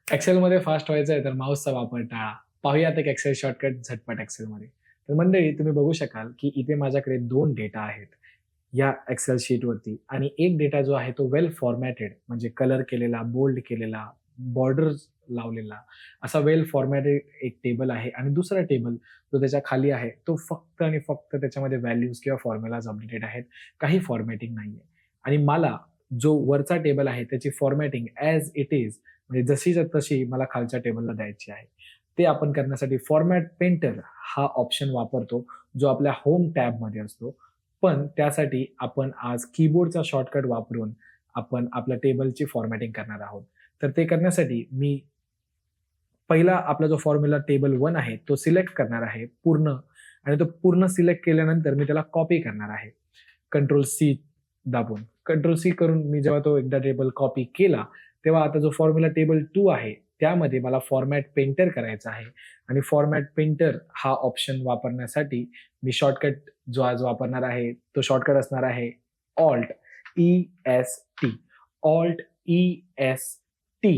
एक्सेलमध्ये फास्ट व्हायचं आहे तर माऊसचा वापर टाळा. पाहूयात एक एक्सेल शॉर्टकट झटपट एक्सेलमध्ये. तर मंडळी तुम्ही बघू शकाल, की इथे माझ्याकडे 2 डेटा आहेत या एक्सेल शीटवरती आणि एक डेटा जो आहे तो वेल फॉर्मॅटेड म्हणजे कलर केलेला, बोल्ड केलेला, बॉर्डर्स लावलेला असा वेल फॉर्मॅटेड एक टेबल आहे आणि दुसरा टेबल जो त्याच्या खाली आहे तो फक्त आणि फक्त त्याच्यामध्ये व्हॅल्यूज किंवा फॉर्म्युलाज अपडेटेड आहेत. काही फॉर्मॅटिंग नाहीये आणि मला जो वरचा टेबल आहे त्याची फॉर्मॅटिंग ॲज इट इज म्हणजे जशीच्या तशी मला खालच्या टेबलला द्यायची आहे. ते आपण करण्यासाठी फॉर्मॅट पेंटर हा ऑप्शन वापरतो, जो आपल्या होम टॅबमध्ये असतो. पण त्यासाठी आपण आज कीबोर्डचा शॉर्टकट वापरून आपण आपल्या टेबलची फॉर्मॅटिंग करणार आहोत. तर ते करण्यासाठी मी पहिला आपला जो फॉर्म्युला टेबल 1 आहे, तो सिलेक्ट करणार आहे पूर्ण आणि तो पूर्ण सिलेक्ट केल्यानंतर मी त्याला कॉपी करणार आहे. कंट्रोल सी दाबून. कंट्रोल सी करून मी जेव्हा तो एकदा टेबल कॉपी केला, तेव्हा आता जो फॉर्म्युला टेबल 2 आहे, त्यामध्ये मला फॉर्मॅट पेंटर करायचा आहे आणि फॉर्मॅट पेंटर हा ऑप्शन वापरण्यासाठी मी शॉर्टकट जो आज वापरणार आहे, तो शॉर्टकट असणार आहे Alt EST. Alt EST.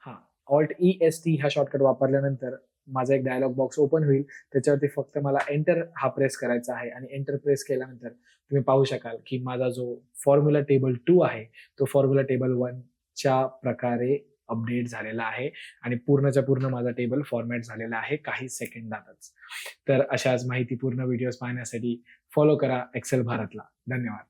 हां, Alt EST हा शॉर्टकट वापरल्यानंतर माझा एक डायलॉग बॉक्स ओपन होईल. त्याच्यावरती फक्त मला एंटर हा प्रेस करायचा आहे आणि एंटर प्रेस केल्यानंतर तुम्ही पाहू शकाल, की माझा जो फॉर्म्युला टेबल 2 आहे, तो फॉर्म्युला टेबल 1 च्या प्रकारे अपडेट झालेला आहे आणि पूर्णच्या पूर्ण माझा टेबल फॉर्मॅट झालेला आहे काही सेकंदातच. तर अशाच माहितीपूर्ण व्हिडिओज पाहण्यासाठी फॉलो करा एक्सेल भारतला. धन्यवाद.